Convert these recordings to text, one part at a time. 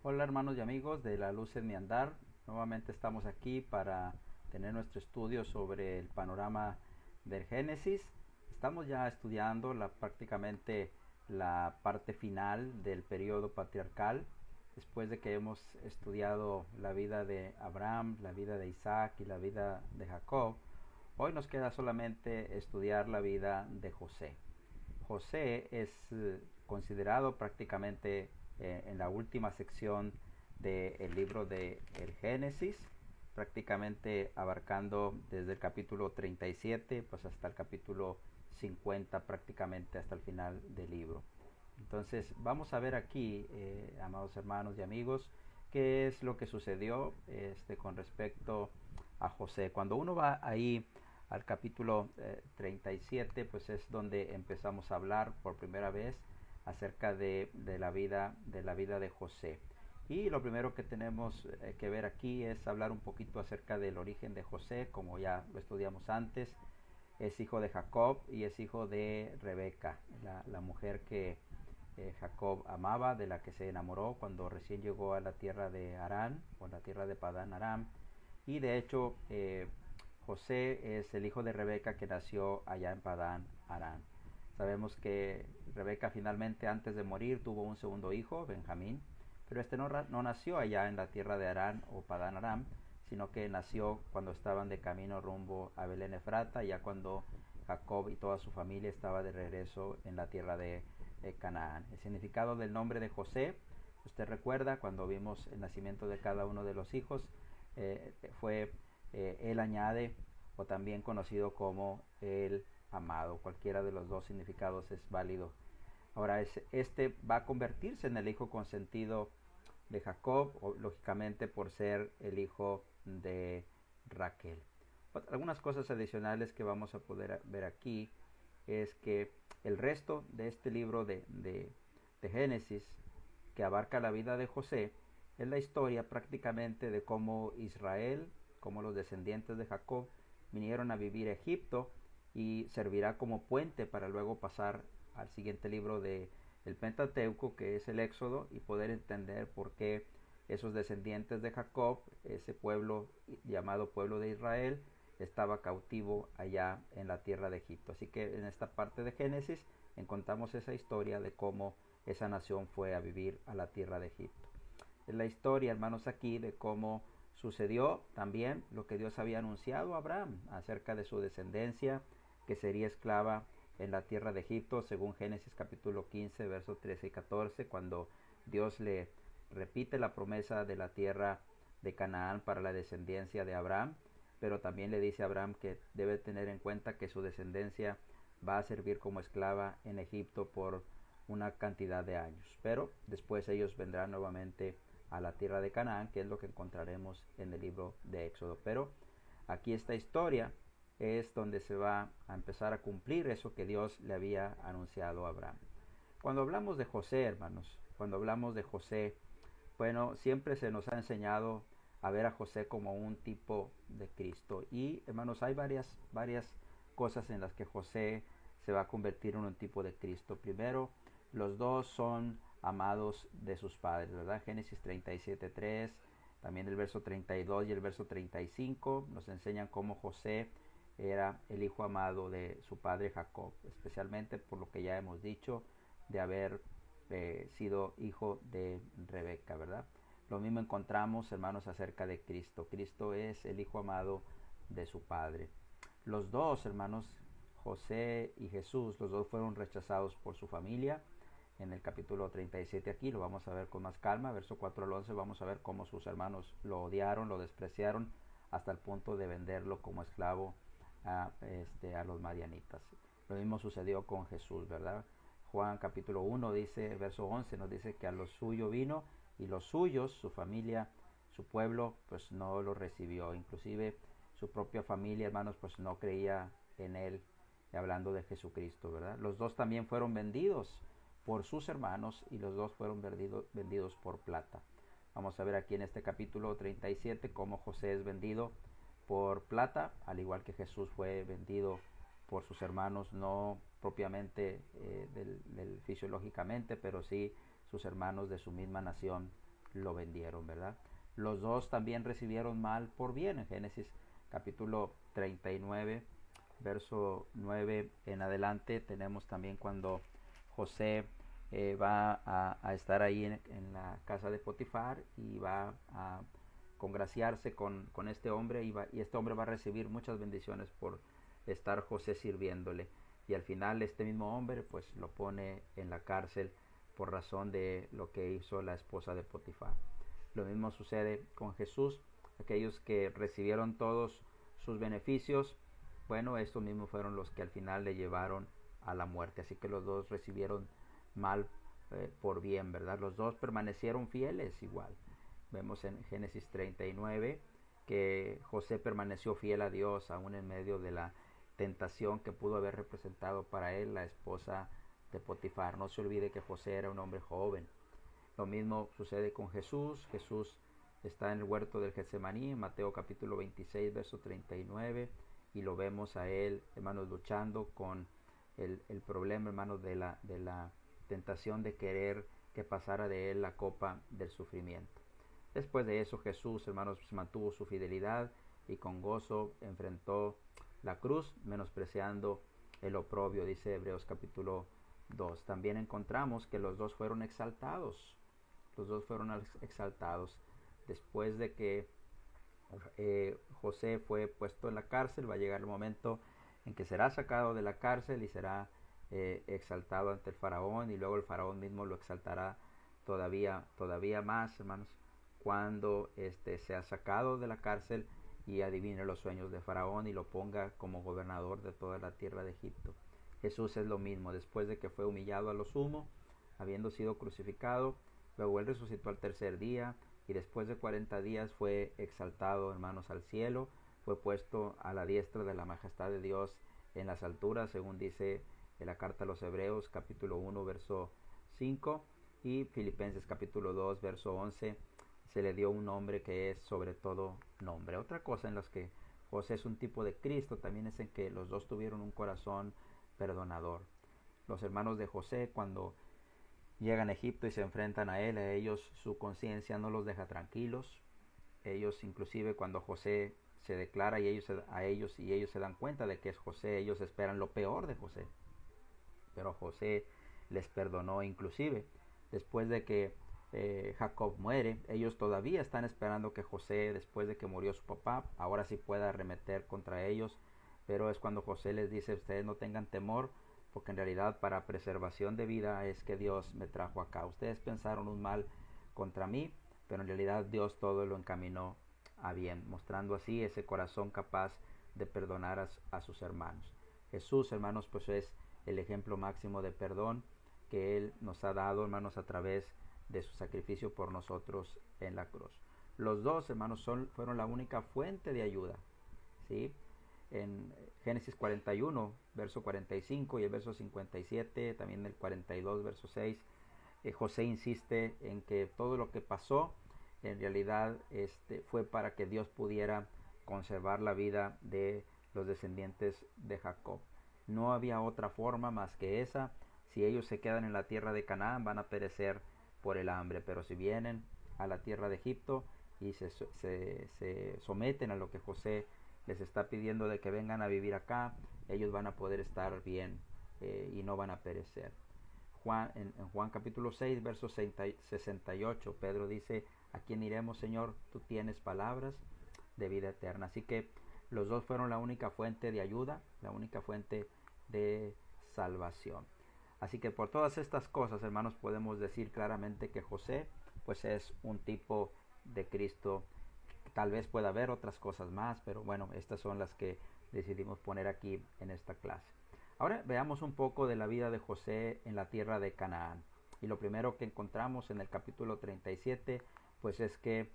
Hola hermanos y amigos de La Luz en mi Andar. Nuevamente estamos aquí para tener nuestro estudio sobre el panorama del Génesis. Estamos ya estudiando prácticamente la parte final del periodo patriarcal. Después de que hemos estudiado la vida de Abraham, la vida de Isaac y la vida de Jacob, hoy nos queda solamente estudiar la vida de José. José es considerado prácticamente en la última sección del libro de el Génesis, prácticamente abarcando desde el capítulo 37 pues hasta el capítulo 50, prácticamente hasta el final del libro. Entonces vamos a ver aquí, amados hermanos y amigos, qué es lo que sucedió con respecto a José. Cuando uno va ahí al capítulo 37, pues es donde empezamos a hablar por primera vez acerca de la vida de José. Y lo primero que tenemos que ver aquí es hablar un poquito acerca del origen de José, como ya lo estudiamos antes. Es hijo de Jacob y es hijo de Rebeca, la mujer que Jacob amaba, de la que se enamoró cuando recién llegó a la tierra de Harán, o la tierra de Padán Aram. Y de hecho, José es el hijo de Rebeca que nació allá en Padán Aram. Sabemos que Rebeca finalmente, antes de morir, tuvo un segundo hijo, Benjamín, pero este no nació allá en la tierra de Harán o Padán Aram, sino que nació cuando estaban de camino rumbo a Belén Efrata, ya cuando Jacob y toda su familia estaba de regreso en la tierra de Canaán. El significado del nombre de José, usted recuerda cuando vimos el nacimiento de cada uno de los hijos, fue él añade, o también conocido como el amado. Cualquiera de los dos significados es válido. Ahora, este va a convertirse en el hijo consentido de Jacob, lógicamente por ser el hijo de Raquel. Algunas cosas adicionales que vamos a poder ver aquí es que el resto de este libro de Génesis, que abarca la vida de José, es la historia prácticamente de cómo Israel, como los descendientes de Jacob, vinieron a vivir a Egipto, y servirá como puente para luego pasar al siguiente libro de el Pentateuco, que es el Éxodo, y poder entender por qué esos descendientes de Jacob, ese pueblo llamado pueblo de Israel, estaba cautivo allá en la tierra de Egipto. Así que en esta parte de Génesis encontramos esa historia de cómo esa nación fue a vivir a la tierra de Egipto. Es la historia, hermanos, aquí de cómo sucedió también lo que Dios había anunciado a Abraham acerca de su descendencia, que sería esclava en la tierra de Egipto, según Génesis capítulo 15, versos 13 y 14, cuando Dios le repite la promesa de la tierra de Canaán para la descendencia de Abraham, pero también le dice a Abraham que debe tener en cuenta que su descendencia va a servir como esclava en Egipto por una cantidad de años, pero después ellos vendrán nuevamente a la tierra de Canaán, que es lo que encontraremos en el libro de Éxodo. Pero aquí esta historia es donde se va a empezar a cumplir eso que Dios le había anunciado a Abraham. Cuando hablamos de José, hermanos, cuando hablamos de José, bueno, siempre se nos ha enseñado a ver a José como un tipo de Cristo. Y, hermanos, hay varias cosas en las que José se va a convertir en un tipo de Cristo. Primero, los dos son amados de sus padres, ¿verdad? Génesis 37:3, también el verso 32 y el verso 35 nos enseñan cómo José era el hijo amado de su padre Jacob, especialmente por lo que ya hemos dicho de haber sido hijo de Rebeca, ¿verdad? Lo mismo encontramos, hermanos, acerca de Cristo. Cristo es el hijo amado de su padre. Los dos, hermanos, José y Jesús, los dos fueron rechazados por su familia. En el capítulo 37 aquí lo vamos a ver con más calma, verso 4 al 11, vamos a ver cómo sus hermanos lo odiaron, lo despreciaron hasta el punto de venderlo como esclavo a los madianitas. Lo mismo sucedió con Jesús, ¿verdad? Juan capítulo 1 dice, verso 11 nos dice que a lo suyo vino y los suyos, su familia, su pueblo, pues no lo recibió. Inclusive su propia familia, hermanos, pues no creía en él, hablando de Jesucristo, ¿verdad? Los dos también fueron vendidos por sus hermanos y los dos fueron vendidos por plata. Vamos a ver aquí en este capítulo 37 cómo José es vendido por plata, al igual que Jesús fue vendido por sus hermanos, no propiamente fisiológicamente, pero sí sus hermanos de su misma nación lo vendieron, ¿verdad? Los dos también recibieron mal por bien. En Génesis capítulo 39, verso 9 en adelante, tenemos también cuando José va a estar ahí en la casa de Potifar y va a congraciarse con este hombre y este hombre va a recibir muchas bendiciones por estar José sirviéndole. Y al final este mismo hombre pues lo pone en la cárcel por razón de lo que hizo la esposa de Potifar. Lo mismo sucede con Jesús. Aquellos que recibieron todos sus beneficios, bueno, estos mismos fueron los que al final le llevaron a la muerte. Así que los dos recibieron mal por bien, ¿verdad? Los dos permanecieron fieles igual. Vemos en Génesis 39 que José permaneció fiel a Dios aún en medio de la tentación que pudo haber representado para él la esposa de Potifar. No se olvide que José era un hombre joven. Lo mismo sucede con Jesús. Jesús está en el huerto del Getsemaní, en Mateo capítulo 26, verso 39, y lo vemos a él, hermanos, luchando con el problema, hermanos, de la tentación de querer que pasara de él la copa del sufrimiento. Después de eso Jesús, hermanos, mantuvo su fidelidad y con gozo enfrentó la cruz, menospreciando el oprobio, dice Hebreos capítulo 2. También encontramos que los dos fueron exaltados. Los dos fueron exaltados. Después de que José fue puesto en la cárcel, va a llegar el momento en que será sacado de la cárcel y será exaltado ante el faraón, y luego el faraón mismo lo exaltará todavía más, hermanos, cuando sea sacado de la cárcel y adivine los sueños de faraón y lo ponga como gobernador de toda la tierra de Egipto. Jesús es lo mismo. Después de que fue humillado a lo sumo, habiendo sido crucificado, luego él resucitó al tercer día, y después de 40 días fue exaltado, hermanos, al cielo, fue puesto a la diestra de la majestad de Dios en las alturas, según dice en la carta a los Hebreos capítulo 1 verso 5, y Filipenses capítulo 2 verso 11, se le dio un nombre que es sobre todo nombre. Otra cosa en las que José es un tipo de Cristo también es en que los dos tuvieron un corazón perdonador. Los hermanos de José, cuando llegan a Egipto y se enfrentan a él, a ellos su conciencia no los deja tranquilos. Ellos, inclusive cuando José se declara y ellos se dan cuenta de que es José, ellos esperan lo peor de José. Pero José les perdonó. Inclusive después de que Jacob muere, ellos todavía están esperando que José, después de que murió su papá, ahora sí pueda arremeter contra ellos. Pero es cuando José les dice: ustedes no tengan temor, porque en realidad para preservación de vida es que Dios me trajo acá. Ustedes pensaron un mal contra mí, pero en realidad Dios todo lo encaminó a bien, mostrando así ese corazón capaz de perdonar a sus hermanos. Jesús, hermanos, pues es el ejemplo máximo de perdón que Él nos ha dado, hermanos, a través de su sacrificio por nosotros en la cruz. Los dos, hermanos, fueron la única fuente de ayuda, ¿sí? En Génesis 41, verso 45, y el verso 57, también el 42, verso 6, José insiste en que todo lo que pasó en realidad fue para que Dios pudiera conservar la vida de los descendientes de Jacob. No había otra forma más que esa. Si ellos se quedan en la tierra de Canaán, van a perecer por el hambre, pero si vienen a la tierra de Egipto y se someten a lo que José les está pidiendo de que vengan a vivir acá, ellos van a poder estar bien y no van a perecer. En Juan capítulo 6, verso 68, Pedro dice: ¿a quién iremos, Señor? Tú tienes palabras de vida eterna. Así que los dos fueron la única fuente de ayuda, la única fuente de salvación. Así que por todas estas cosas, hermanos, podemos decir claramente que José pues es un tipo de Cristo. Tal vez pueda haber otras cosas más, pero bueno, estas son las que decidimos poner aquí en esta clase. Ahora veamos un poco de la vida de José en la tierra de Canaán. Y lo primero que encontramos en el capítulo 37, pues es que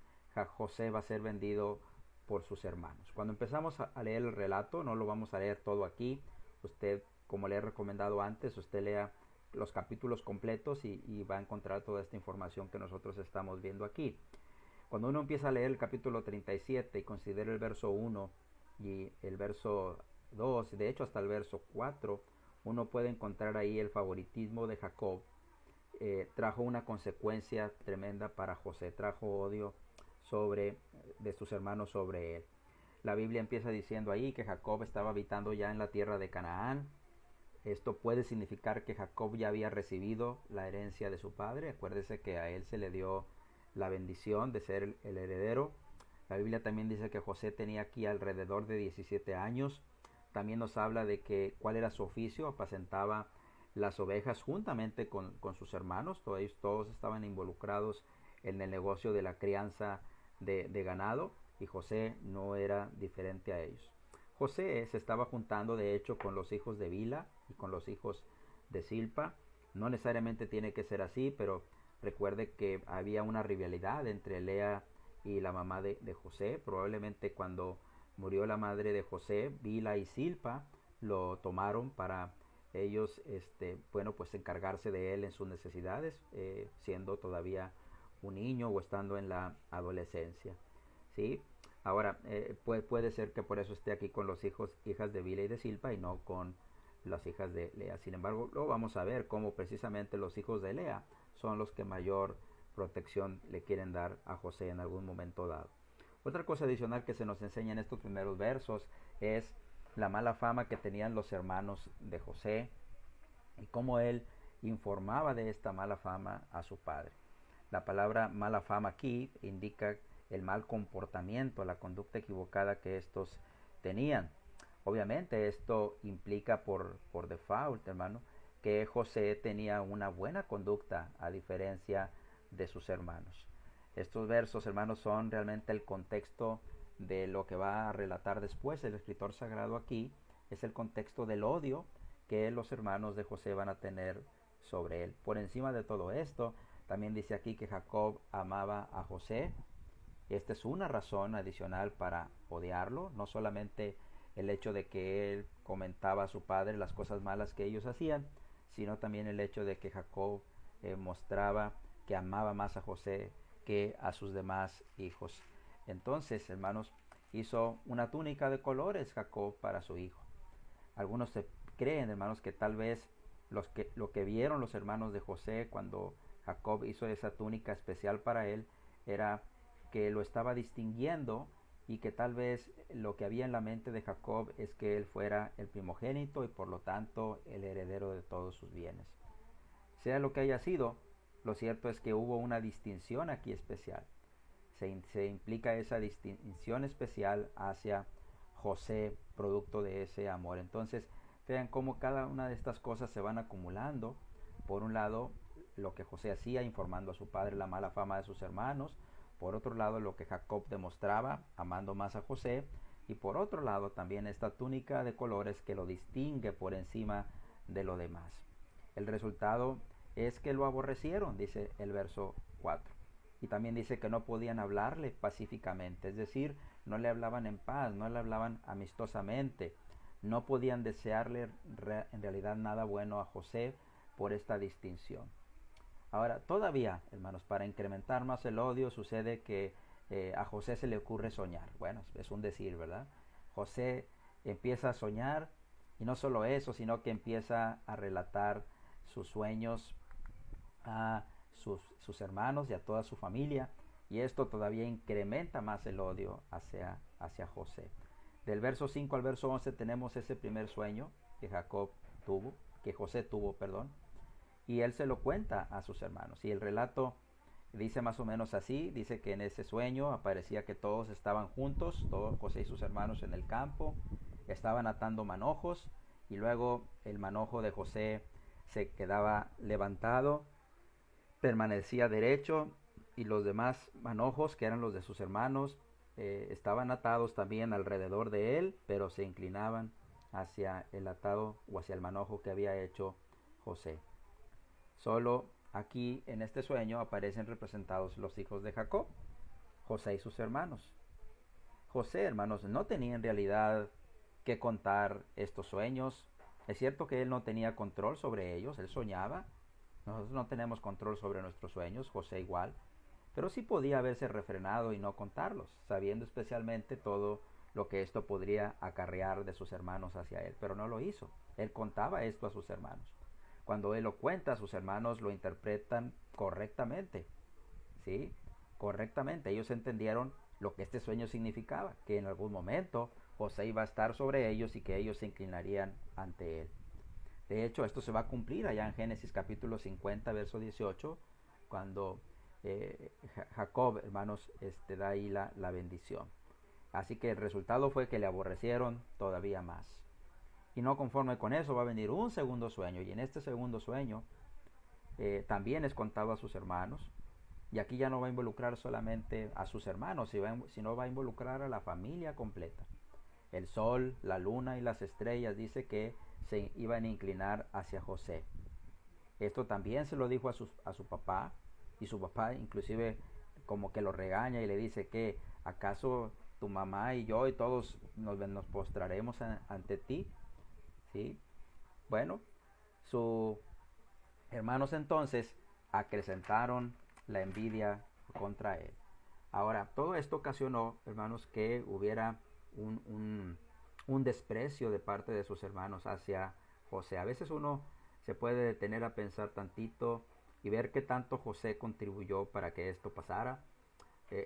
José va a ser vendido por sus hermanos. Cuando empezamos a leer el relato, no lo vamos a leer todo aquí. Usted, como le he recomendado antes, usted lea los capítulos completos y va a encontrar toda esta información que nosotros estamos viendo aquí. Cuando uno empieza a leer el capítulo 37 y considera el verso 1 y el verso 2, de hecho hasta el verso 4, uno puede encontrar ahí el favoritismo de Jacob trajo una consecuencia tremenda para José, trajo odio de sus hermanos sobre él. La Biblia empieza diciendo ahí que Jacob estaba habitando ya en la tierra de Canaán. Esto puede significar que Jacob ya había recibido la herencia de su padre. Acuérdese que a él se le dio la bendición de ser el heredero. La Biblia también dice que José tenía aquí alrededor de 17 años. También nos habla de que cuál era su oficio, apacentaba las ovejas juntamente con sus hermanos. Todos estaban involucrados en el negocio de la crianza de ganado, y José no era diferente a ellos. José se estaba juntando de hecho con los hijos de Bila y con los hijos de Silpa. No necesariamente tiene que ser así, pero recuerde que había una rivalidad entre Lea y la mamá de José. Probablemente cuando murió la madre de José, Bila y Silpa lo tomaron para ellos pues encargarse de él en sus necesidades, siendo todavía un niño o estando en la adolescencia. ¿Sí? Ahora, puede ser que por eso esté aquí con los hijas de Bila y de Silpa y no con las hijas de Lea. Sin embargo, luego vamos a ver cómo precisamente los hijos de Lea son los que mayor protección le quieren dar a José en algún momento dado. Otra cosa adicional que se nos enseña en estos primeros versos es la mala fama que tenían los hermanos de José y cómo él informaba de esta mala fama a su padre. La palabra mala fama aquí indica el mal comportamiento, la conducta equivocada que estos tenían. Obviamente esto implica por default, hermano, que José tenía una buena conducta a diferencia de sus hermanos. Estos versos, hermanos, son realmente el contexto de lo que va a relatar después el escritor sagrado aquí. Es el contexto del odio que los hermanos de José van a tener sobre él. Por encima de todo esto, también dice aquí que Jacob amaba a José. Esta es una razón adicional para odiarlo, no solamente el hecho de que él comentaba a su padre las cosas malas que ellos hacían, sino también el hecho de que Jacob mostraba que amaba más a José que a sus demás hijos. Entonces, hermanos, hizo una túnica de colores Jacob para su hijo. Algunos creen, hermanos, que tal vez lo que vieron los hermanos de José cuando Jacob hizo esa túnica especial para él era que lo estaba distinguiendo, y que tal vez lo que había en la mente de Jacob es que él fuera el primogénito y por lo tanto el heredero de todos sus bienes. Sea lo que haya sido, lo cierto es que hubo una distinción aquí especial. Se implica esa distinción especial hacia José, producto de ese amor. Entonces, vean cómo cada una de estas cosas se van acumulando. Por un lado, lo que José hacía informando a su padre la mala fama de sus hermanos. Por otro lado, lo que Jacob demostraba amando más a José. Y por otro lado, también esta túnica de colores que lo distingue por encima de lo demás. El resultado es que lo aborrecieron, dice el verso 4. Y también dice que no podían hablarle pacíficamente, es decir, no le hablaban en paz, no le hablaban amistosamente, no podían desearle en realidad nada bueno a José por esta distinción. Ahora, todavía, hermanos, para incrementar más el odio, sucede que a José se le ocurre soñar. Bueno, es un decir, ¿verdad? José empieza a soñar, y no solo eso, sino que empieza a relatar sus sueños a sus hermanos y a toda su familia, y esto todavía incrementa más el odio hacia José. Del verso 5 al verso 11 tenemos ese primer sueño que José tuvo, y él se lo cuenta a sus hermanos, y el relato dice más o menos así. Dice que en ese sueño aparecía que todos estaban juntos, todos José y sus hermanos en el campo, estaban atando manojos, y luego el manojo de José se quedaba levantado, permanecía derecho, y los demás manojos, que eran los de sus hermanos, estaban atados también alrededor de él, pero se inclinaban hacia el atado o hacia el manojo que había hecho José. Solo aquí en este sueño aparecen representados los hijos de Jacob, José y sus hermanos. José, hermanos, no tenía en realidad que contar estos sueños. Es cierto que él no tenía control sobre ellos, él soñaba. Nosotros no tenemos control sobre nuestros sueños, José igual, pero sí podía haberse refrenado y no contarlos, sabiendo especialmente todo lo que esto podría acarrear de sus hermanos hacia él, pero no lo hizo. Él contaba esto a sus hermanos. cuando él lo cuenta, sus hermanos lo interpretan correctamente, ¿sí? Correctamente. Ellos entendieron lo que este sueño significaba, que en algún momento José iba a estar sobre ellos y que ellos se inclinarían ante él. De hecho, esto se va a cumplir allá en Génesis capítulo 50, verso 18, cuando Jacob, hermanos, da ahí la bendición. Así que el resultado fue que le aborrecieron todavía más. Y no conforme con eso va a venir un segundo sueño. Y en este segundo sueño también es contado a sus hermanos. Y aquí ya no va a involucrar solamente a sus hermanos, sino va a involucrar a la familia completa. El sol, la luna y las estrellas dice que se iban a inclinar hacia José. Esto también se lo dijo a su papá. Y su papá inclusive como que lo regaña y le dice que ¿acaso tu mamá y yo y todos nos postraremos ante ti? ¿Sí? Bueno, sus hermanos entonces acrecentaron la envidia contra él. Ahora, todo esto ocasionó, hermanos, que hubiera un desprecio de parte de sus hermanos hacia José. A veces uno se puede detener a pensar tantito y ver qué tanto José contribuyó para que esto pasara.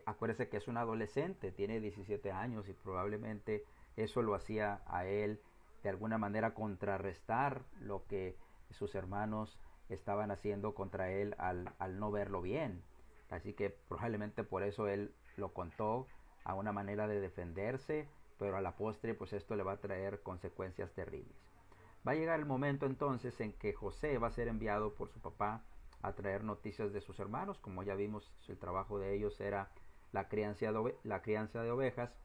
Acuérdese que es un adolescente, tiene 17 años y probablemente eso lo hacía a él de alguna manera contrarrestar lo que sus hermanos estaban haciendo contra él al no verlo bien. Así que probablemente por eso él lo contó a una manera de defenderse, pero a la postre pues esto le va a traer consecuencias terribles. Va a llegar el momento entonces en que José va a ser enviado por su papá a traer noticias de sus hermanos. Como ya vimos, el trabajo de ellos era la crianza de ovejas.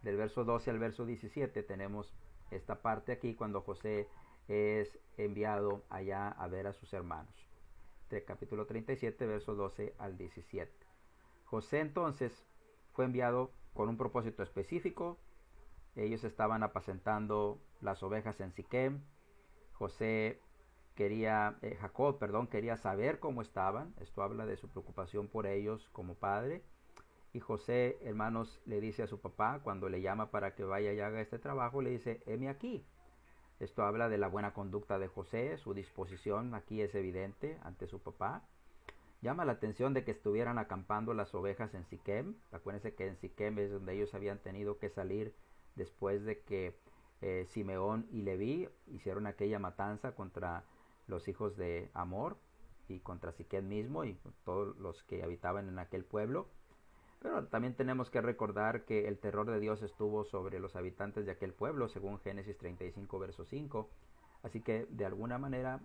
Del verso 12 al verso 17 tenemos esta parte aquí cuando José es enviado allá a ver a sus hermanos. De capítulo 37, verso 12 al 17. José entonces fue enviado con un propósito específico. Ellos estaban apacentando las ovejas en Siquem. Jacob quería saber cómo estaban. Esto habla de su preocupación por ellos como padre. Y José, hermanos, le dice a su papá, cuando le llama para que vaya y haga este trabajo, le dice, heme aquí. Esto habla de la buena conducta de José, su disposición aquí es evidente ante su papá. Llama la atención de que estuvieran acampando las ovejas en Siquem. Acuérdense que en Siquem es donde ellos habían tenido que salir después de que Simeón y Leví hicieron aquella matanza contra los hijos de Amor y contra Siquem mismo y todos los que habitaban en aquel pueblo. Pero también tenemos que recordar que el terror de Dios estuvo sobre los habitantes de aquel pueblo, según Génesis 35, verso 5. Así que de alguna manera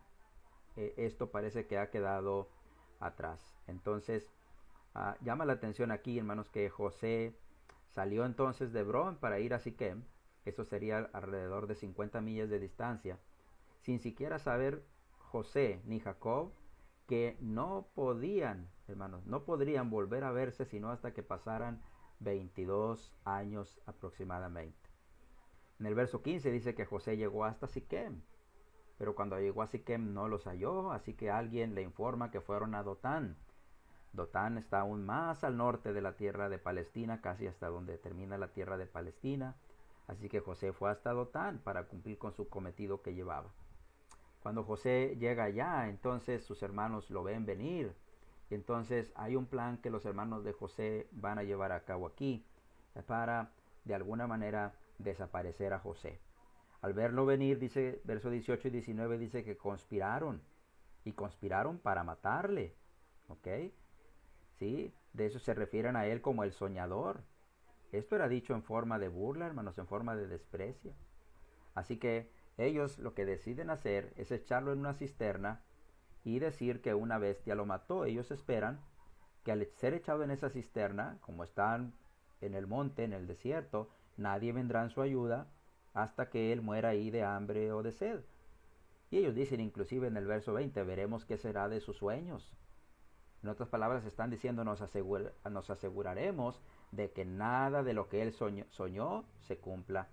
esto parece que ha quedado atrás. Entonces llama la atención aquí, hermanos, que José salió entonces de Hebrón para ir a Siquem. Eso sería alrededor de 50 millas de distancia, sin siquiera saber José ni Jacob que no podían, hermanos, no podrían volver a verse sino hasta que pasaran 22 años aproximadamente. En el verso 15 dice que José llegó hasta Siquem, pero cuando llegó a Siquem no los halló, así que alguien le informa que fueron a Dotán. Dotán está aún más al norte de la tierra de Palestina, casi hasta donde termina la tierra de Palestina. Así que José fue hasta Dotán para cumplir con su cometido que llevaba. Cuando José llega allá, entonces sus hermanos lo ven venir. Y entonces hay un plan que los hermanos de José van a llevar a cabo aquí para de alguna manera desaparecer a José. Al verlo venir, dice verso 18 y 19, dice que conspiraron. Y conspiraron para matarle. ¿Ok? ¿Sí? De eso se refieren a él como el soñador. Esto era dicho en forma de burla, hermanos, en forma de desprecio. Así que ellos lo que deciden hacer es echarlo en una cisterna y decir que una bestia lo mató. Ellos esperan que al ser echado en esa cisterna, como están en el monte, en el desierto, nadie vendrá en su ayuda hasta que él muera ahí de hambre o de sed. Y ellos dicen inclusive en el verso 20, veremos qué será de sus sueños. En otras palabras están diciendo, nos aseguraremos de que nada de lo que él soñó se cumpla.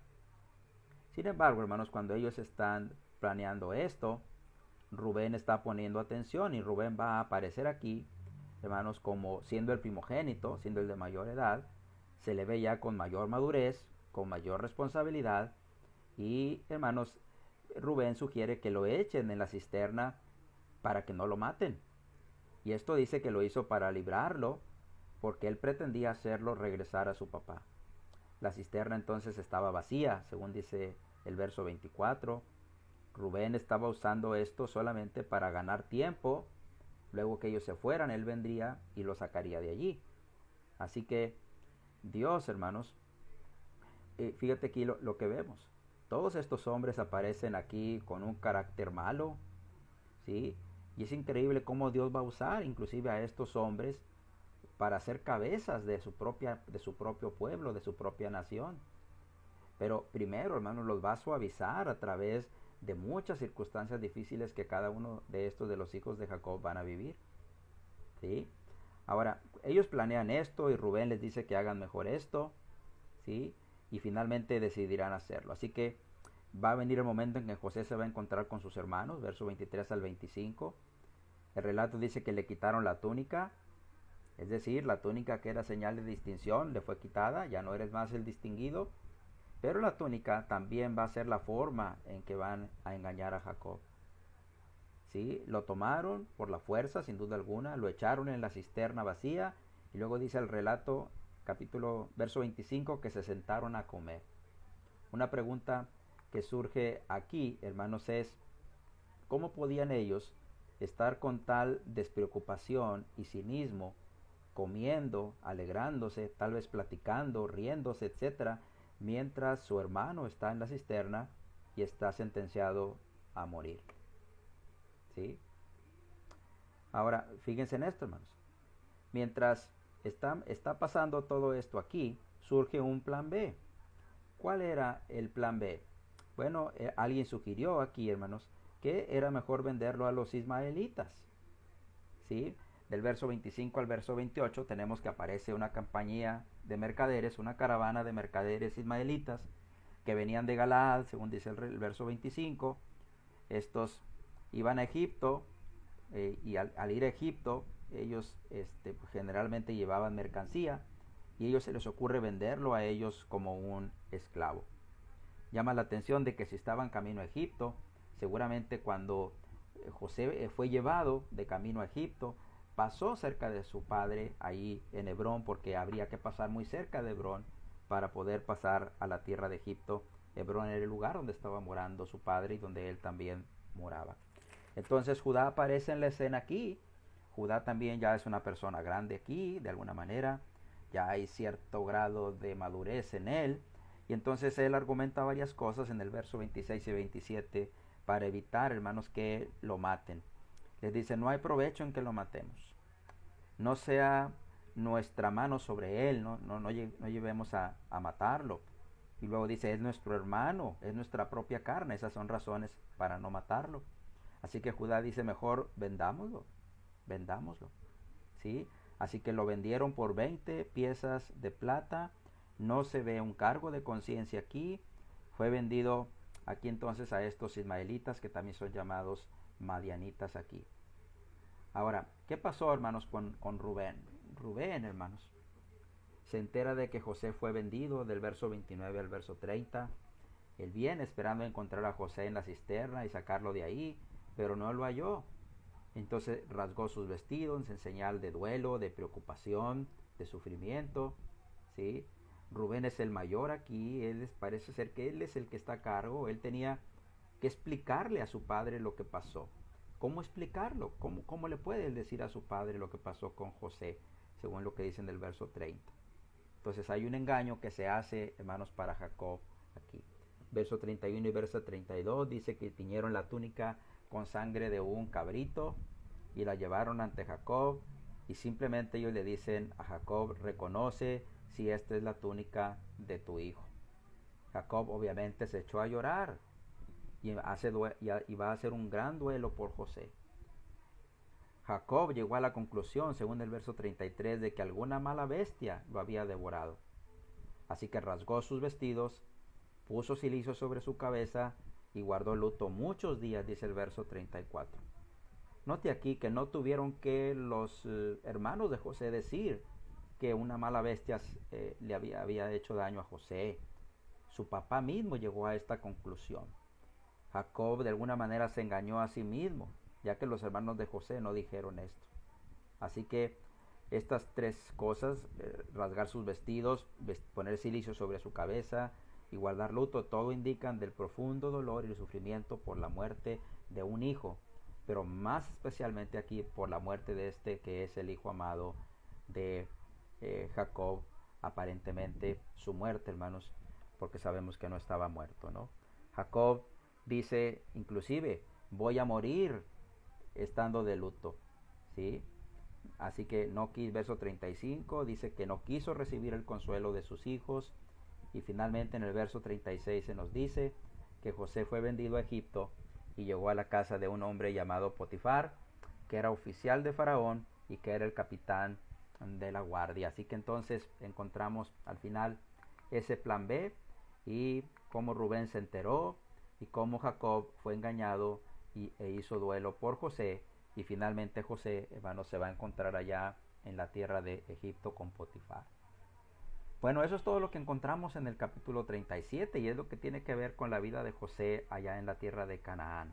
Sin embargo, hermanos, cuando ellos están planeando esto, Rubén está poniendo atención y Rubén va a aparecer aquí, hermanos, como siendo el primogénito, siendo el de mayor edad. Se le ve ya con mayor madurez, con mayor responsabilidad y, hermanos, Rubén sugiere que lo echen en la cisterna para que no lo maten. Y esto dice que lo hizo para librarlo, porque él pretendía hacerlo regresar a su papá. La cisterna entonces estaba vacía, según dice el verso 24. Rubén estaba usando esto solamente para ganar tiempo. Luego que ellos se fueran, él vendría y lo sacaría de allí. Así que Dios, hermanos, fíjate aquí lo que vemos. Todos estos hombres aparecen aquí con un carácter malo, ¿sí? Y es increíble cómo Dios va a usar inclusive a estos hombres para ser cabezas de su propio pueblo, de su propia nación. Pero primero, hermanos, los va a suavizar a través de muchas circunstancias difíciles que cada uno de estos de los hijos de Jacob van a vivir. ¿Sí? Ahora, ellos planean esto y Rubén les dice que hagan mejor esto, ¿sí? Y finalmente decidirán hacerlo. Así que va a venir el momento en que José se va a encontrar con sus hermanos, verso 23 al 25. El relato dice que le quitaron la túnica, es decir, la túnica que era señal de distinción le fue quitada, ya no eres más el distinguido. Pero la túnica también va a ser la forma en que van a engañar a Jacob. ¿Sí? Lo tomaron por la fuerza, sin duda alguna, lo echaron en la cisterna vacía y luego dice el relato, verso 25, que se sentaron a comer. Una pregunta que surge aquí, hermanos, es ¿cómo podían ellos estar con tal despreocupación y cinismo, comiendo, alegrándose, tal vez platicando, riéndose, etcétera, mientras su hermano está en la cisterna y está sentenciado a morir? ¿Sí? Ahora, fíjense en esto, hermanos. Mientras está pasando todo esto aquí, surge un plan B. ¿Cuál era el plan B? Bueno, alguien sugirió aquí, hermanos, que era mejor venderlo a los ismaelitas. ¿Sí? Del verso 25 al verso 28 tenemos que aparece una compañía de mercaderes, una caravana de mercaderes ismaelitas que venían de Galaad, según dice el verso 25. Estos iban a Egipto y al ir a Egipto ellos generalmente llevaban mercancía y a ellos se les ocurre venderlo a ellos como un esclavo. Llama la atención de que si estaban camino a Egipto, seguramente cuando José fue llevado de camino a Egipto, pasó cerca de su padre ahí en Hebrón, porque habría que pasar muy cerca de Hebrón para poder pasar a la tierra de Egipto. Hebrón era el lugar donde estaba morando su padre y donde él también moraba. Entonces Judá aparece en la escena aquí. Judá también ya es una persona grande aquí, de alguna manera. Ya hay cierto grado de madurez en él. Y entonces él argumenta varias cosas en el verso 26 y 27 para evitar, hermanos, que lo maten. Les dice, no hay provecho en que lo matemos. No sea nuestra mano sobre él, no llevemos a matarlo. Y luego dice, es nuestro hermano, es nuestra propia carne. Esas son razones para no matarlo. Así que Judá dice, mejor vendámoslo. ¿Sí? Así que lo vendieron por 20 piezas de plata. No se ve un cargo de conciencia aquí. Fue vendido aquí entonces a estos ismaelitas que también son llamados madianitas aquí. Ahora, ¿qué pasó, hermanos, con Rubén? Rubén, hermanos, se entera de que José fue vendido del verso 29 al verso 30. Él viene esperando encontrar a José en la cisterna y sacarlo de ahí, pero no lo halló. Entonces rasgó sus vestidos en señal de duelo, de preocupación, de sufrimiento. ¿Sí? Rubén es el mayor aquí, parece ser que él es el que está a cargo. Él tenía que explicarle a su padre lo que pasó. ¿Cómo explicarlo? ¿Cómo le puede él decir a su padre lo que pasó con José, según lo que dicen del verso 30? Entonces hay un engaño que se hace, hermanos, para Jacob aquí. Verso 31 y verso 32 dice que tiñeron la túnica con sangre de un cabrito y la llevaron ante Jacob, y simplemente ellos le dicen a Jacob, reconoce si esta es la túnica de tu hijo. Jacob obviamente se echó a llorar y va a hacer un gran duelo por José. Jacob llegó a la conclusión, según el verso 33, de que alguna mala bestia lo había devorado. Así que rasgó sus vestidos, puso cilicio sobre su cabeza y guardó luto muchos días, dice el verso 34. Note aquí que no tuvieron que los hermanos de José decir que una mala bestia le había hecho daño a José. Su papá mismo llegó a esta conclusión. Jacob de alguna manera se engañó a sí mismo. ya que los hermanos de José no dijeron esto. Así que estas tres cosas, rasgar sus vestidos, poner cilicio sobre su cabeza y guardar luto, todo indican del profundo dolor y el sufrimiento por la muerte de un hijo, pero más especialmente aquí por la muerte de este que es el hijo amado de Jacob, aparentemente su muerte, hermanos, porque sabemos que no estaba muerto, ¿no? Jacob dice inclusive, voy a morir estando de luto, ¿sí? Así que verso 35 dice que no quiso recibir el consuelo de sus hijos. Y finalmente en el verso 36 se nos dice que José fue vendido a Egipto y llegó a la casa de un hombre llamado Potifar, que era oficial de Faraón y que era el capitán de la guardia. Así que entonces encontramos al final ese plan B y cómo Rubén se enteró y cómo Jacob fue engañado e hizo duelo por José. Y finalmente José, hermanos, se va a encontrar allá en la tierra de Egipto con Potifar. Bueno, eso es todo lo que encontramos en el capítulo 37 y es lo que tiene que ver con la vida de José allá en la tierra de Canaán.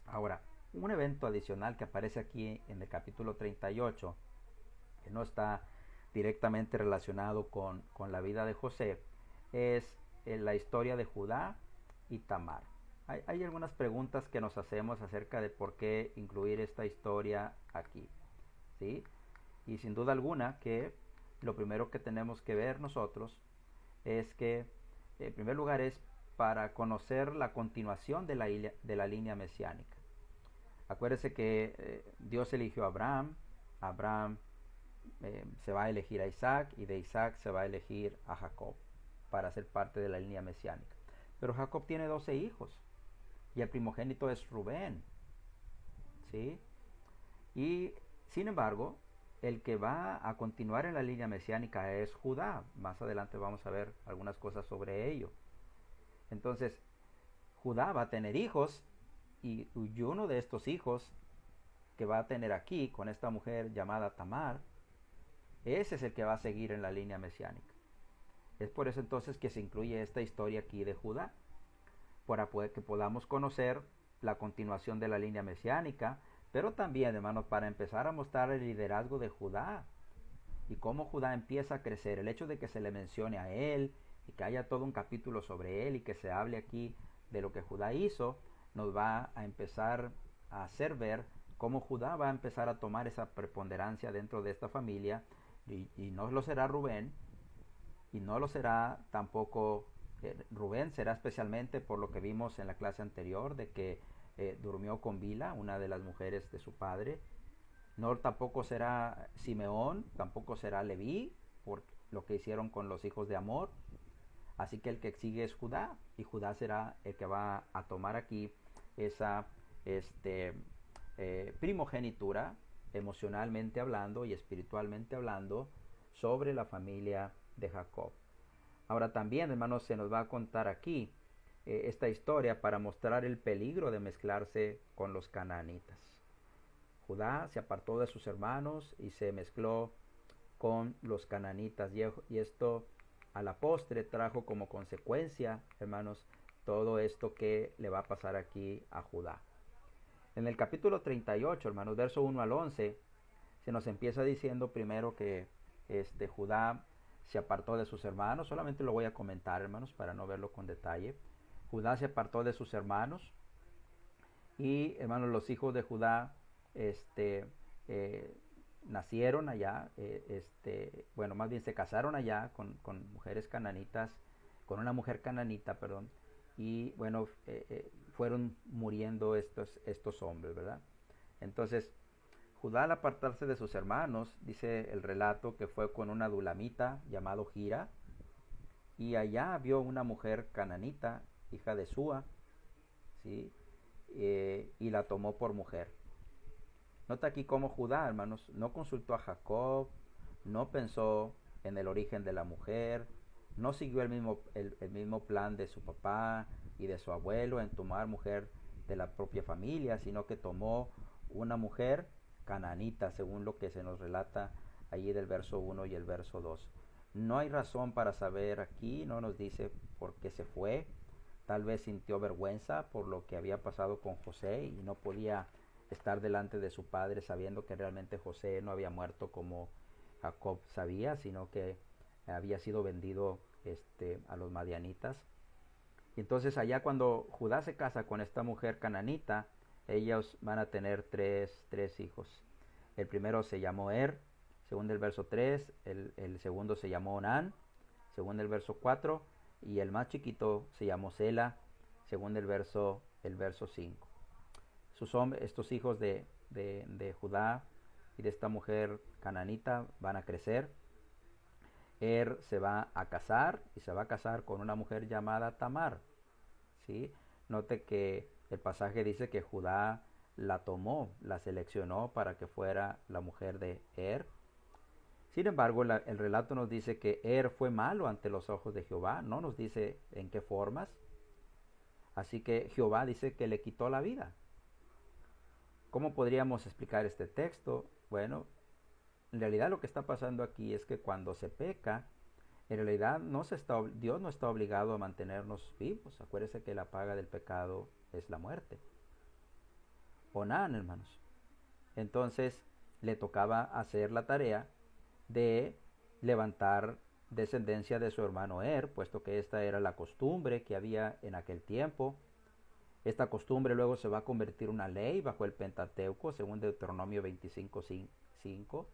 Ahora, un evento adicional que aparece aquí en el capítulo 38, que no está directamente relacionado con la vida de José, es la historia de Judá y Tamar. Hay algunas preguntas que nos hacemos acerca de por qué incluir esta historia aquí, ¿sí? Y sin duda alguna que lo primero que tenemos que ver nosotros es que, en primer lugar, es para conocer la continuación de la línea mesiánica. Acuérdese que Dios eligió a Abraham, Abraham se va a elegir a Isaac y de Isaac se va a elegir a Jacob para ser parte de la línea mesiánica. Pero Jacob tiene 12 hijos y el primogénito es Rubén, ¿sí? Y sin embargo, el que va a continuar en la línea mesiánica es Judá. Más adelante vamos a ver algunas cosas sobre ello. Entonces, Judá va a tener hijos y uno de estos hijos que va a tener aquí con esta mujer llamada Tamar, ese es el que va a seguir en la línea mesiánica. Es por eso entonces que se incluye esta historia aquí de Judá, para que podamos conocer la continuación de la línea mesiánica, pero también, hermanos, para empezar a mostrar el liderazgo de Judá y cómo Judá empieza a crecer. El hecho de que se le mencione a él y que haya todo un capítulo sobre él y que se hable aquí de lo que Judá hizo, nos va a empezar a hacer ver cómo Judá va a empezar a tomar esa preponderancia dentro de esta familia, y no lo será Rubén, y no lo será tampoco Rubén, será especialmente por lo que vimos en la clase anterior de que durmió con Bila, una de las mujeres de su padre. No tampoco será Simeón, tampoco será Leví, por lo que hicieron con los hijos de Amor. Así que el que sigue es Judá, y Judá será el que va a tomar aquí esa primogenitura, emocionalmente hablando y espiritualmente hablando, sobre la familia de Jacob. Ahora también, hermanos, se nos va a contar aquí esta historia para mostrar el peligro de mezclarse con los canaanitas. Judá se apartó de sus hermanos y se mezcló con los canaanitas, y esto a la postre trajo como consecuencia, hermanos, todo esto que le va a pasar aquí a Judá. En el capítulo 38, hermanos, verso 1 al 11, se nos empieza diciendo primero que Judá se apartó de sus hermanos. Solamente lo voy a comentar, hermanos, para no verlo con detalle. Judá se apartó de sus hermanos y, hermanos, los hijos de Judá nacieron allá, más bien se casaron allá con mujeres cananitas, con una mujer cananita, perdón, y bueno, fueron muriendo estos hombres, ¿verdad? Entonces, Judá, al apartarse de sus hermanos, dice el relato que fue con una dulamita llamado Gira, y allá vio una mujer cananita, hija de Súa, ¿sí? Y la tomó por mujer. Nota aquí cómo Judá, hermanos, no consultó a Jacob, no pensó en el origen de la mujer, no siguió el mismo plan de su papá y de su abuelo en tomar mujer de la propia familia, sino que tomó una mujer cananita, según lo que se nos relata allí del verso 1 y el verso 2. No hay razón para saber aquí, no nos dice por qué se fue. Tal vez sintió vergüenza por lo que había pasado con José y no podía estar delante de su padre sabiendo que realmente José no había muerto como Jacob sabía, sino que había sido vendido a los madianitas. Y entonces allá cuando Judá se casa con esta mujer cananita, ellos van a tener tres hijos. El primero se llamó según el verso 3, el segundo se llamó Onán, según el verso 4, y el más chiquito se llamó Sela, según el verso 5. Estos hijos de Judá y de esta mujer cananita van a crecer. Se va a casar y se va a casar con una mujer llamada Tamar. ¿Sí? Note que el pasaje dice que Judá la tomó, la seleccionó para que fuera la mujer de Sin embargo, el relato nos dice que fue malo ante los ojos de Jehová. No nos dice en qué formas. Así que Jehová dice que le quitó la vida. ¿Cómo podríamos explicar este texto? Bueno, en realidad lo que está pasando aquí es que cuando se peca, en realidad Dios no está obligado a mantenernos vivos. Acuérdense que la paga del pecado es la muerte. Onán, hermanos. Entonces le tocaba hacer la tarea de levantar descendencia de su hermano puesto que esta era la costumbre que había en aquel tiempo. Esta costumbre luego se va a convertir en una ley bajo el Pentateuco, según Deuteronomio 25:5.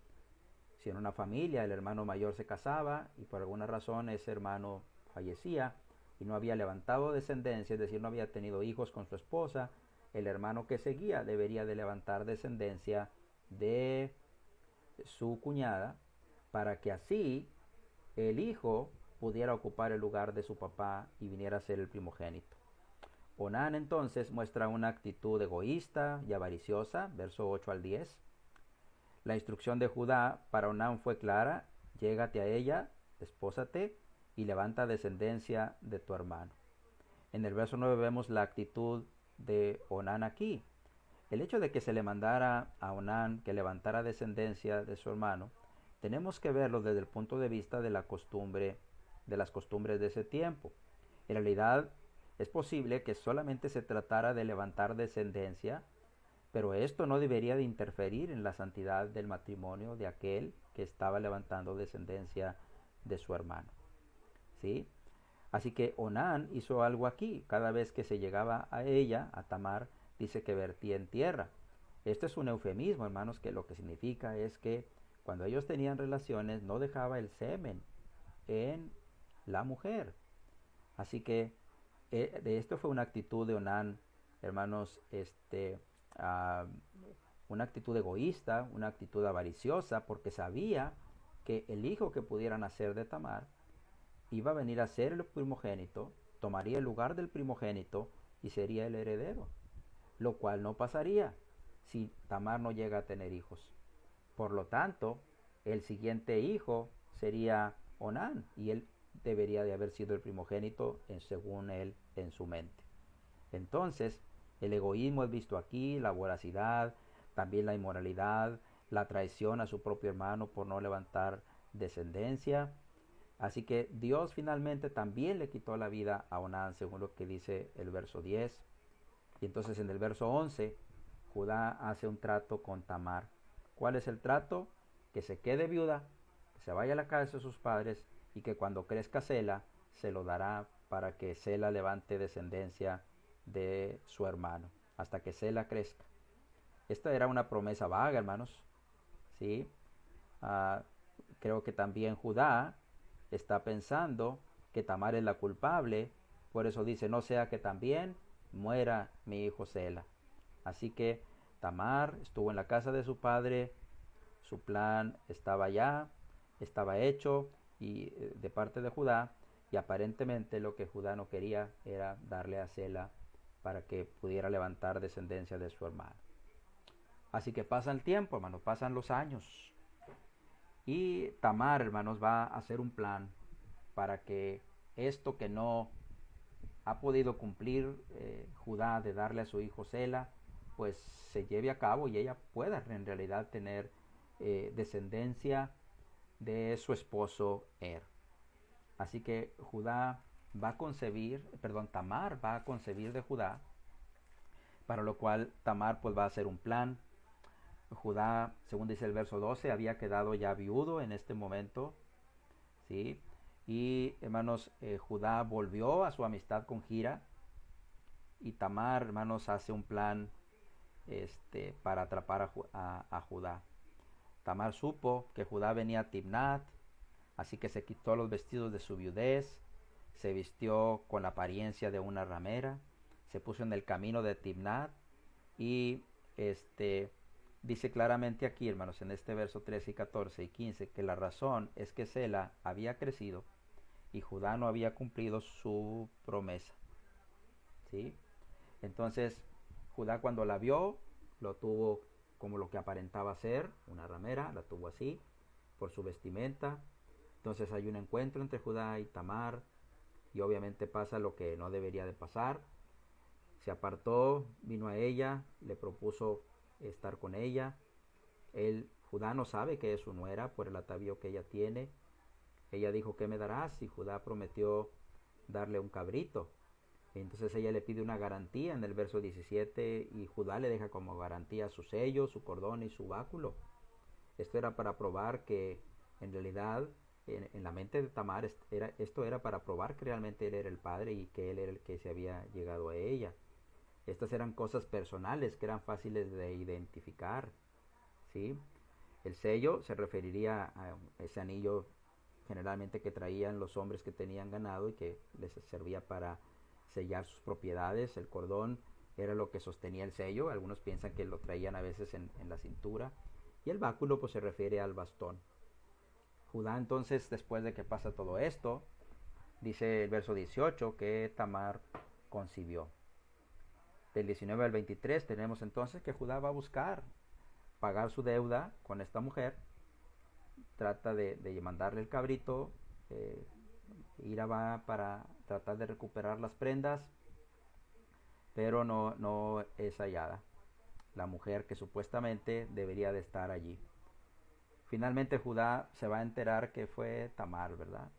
Si en una familia el hermano mayor se casaba y por alguna razón ese hermano fallecía y no había levantado descendencia, es decir, no había tenido hijos con su esposa, el hermano que seguía debería de levantar descendencia de su cuñada para que así el hijo pudiera ocupar el lugar de su papá y viniera a ser el primogénito. Onán entonces muestra una actitud egoísta y avariciosa, verso 8 al 10. La instrucción de Judá para Onán fue clara: llégate a ella, despósate y levanta descendencia de tu hermano. En el verso 9 vemos la actitud de Onán aquí. El hecho de que se le mandara a Onán que levantara descendencia de su hermano, tenemos que verlo desde el punto de vista de las costumbres de ese tiempo. En realidad, es posible que solamente se tratara de levantar descendencia, pero esto no debería de interferir en la santidad del matrimonio de aquel que estaba levantando descendencia de su hermano. ¿Sí? Así que Onán hizo algo aquí. Cada vez que se llegaba a ella, a Tamar, dice que vertía en tierra. Este es un eufemismo, hermanos, que lo que significa es que cuando ellos tenían relaciones no dejaba el semen en la mujer. Así que de esto fue una actitud de Onán, hermanos, una actitud egoísta, una actitud avariciosa, porque sabía que el hijo que pudiera nacer de Tamar iba a venir a ser el primogénito, tomaría el lugar del primogénito y sería el heredero, lo cual no pasaría si Tamar no llega a tener hijos. Por lo tanto, el siguiente hijo sería Onán y él debería de haber sido el primogénito según él en su mente. Entonces, el egoísmo es visto aquí, la voracidad, también la inmoralidad, la traición a su propio hermano por no levantar descendencia. Así que Dios finalmente también le quitó la vida a Onán, según lo que dice el verso 10. Y entonces en el verso 11, Judá hace un trato con Tamar. ¿Cuál es el trato? Que se quede viuda, que se vaya a la casa de sus padres y que cuando crezca Sela, se lo dará para que Sela levante descendencia de su hermano, hasta que Sela crezca. Esta era una promesa vaga, hermanos. ¿Sí? Creo que también Judá está pensando que Tamar es la culpable, por eso dice, no sea que también muera mi hijo Sela. Así que Tamar estuvo en la casa de su padre, su plan estaba ya, estaba hecho y de parte de Judá, y aparentemente lo que Judá no quería era darle a Sela para que pudiera levantar descendencia de su hermano. Así que pasa el tiempo, hermanos, pasan los años. Y Tamar, hermanos, va a hacer un plan para que esto que no ha podido cumplir Judá de darle a su hijo Sela, pues se lleve a cabo y ella pueda en realidad tener descendencia de su esposo Así que Tamar va a concebir de Judá para lo cual Tamar pues va a hacer un plan. Judá, según dice el verso 12, había quedado ya viudo en este momento, ¿sí? Y hermanos, Judá volvió a su amistad con Gira, y Tamar, hermanos, hace un plan para atrapar a Judá. Tamar supo que Judá venía a Timnat, así que se quitó los vestidos de su viudez, se vistió con la apariencia de una ramera, se puso en el camino de Timnat y dice claramente aquí, hermanos, en este verso 13 y 14 y 15, que la razón es que Sela había crecido y Judá no había cumplido su promesa, ¿sí? Entonces, Judá cuando la vio, lo tuvo como lo que aparentaba ser, una ramera, la tuvo así, por su vestimenta. Entonces hay un encuentro entre Judá y Tamar, y obviamente pasa lo que no debería de pasar. Se apartó, vino a ella, le propuso estar con ella. Judá no sabe que es su nuera por el atavío que ella tiene. Ella dijo, ¿qué me darás? Y Judá prometió darle un cabrito. Entonces ella le pide una garantía en el verso 17 y Judá le deja como garantía su sello, su cordón y su báculo. Esto era para probar que en realidad en la mente de Tamar esto era para probar que realmente él era el padre y que él era el que se había llegado a ella. Estas eran cosas personales que eran fáciles de identificar, ¿sí? El sello se referiría a ese anillo generalmente que traían los hombres que tenían ganado y que les servía para sellar sus propiedades. El cordón era lo que sostenía el sello, algunos piensan que lo traían a veces en la cintura, y el báculo pues se refiere al bastón. Judá entonces, después de que pasa todo esto, dice el verso 18 que Tamar concibió. Del 19 al 23 tenemos entonces que Judá va a buscar pagar su deuda con esta mujer, trata de mandarle el cabrito, Ira va para tratar de recuperar las prendas, pero no es hallada la mujer que supuestamente debería de estar allí. Finalmente Judá se va a enterar que fue Tamar, ¿verdad?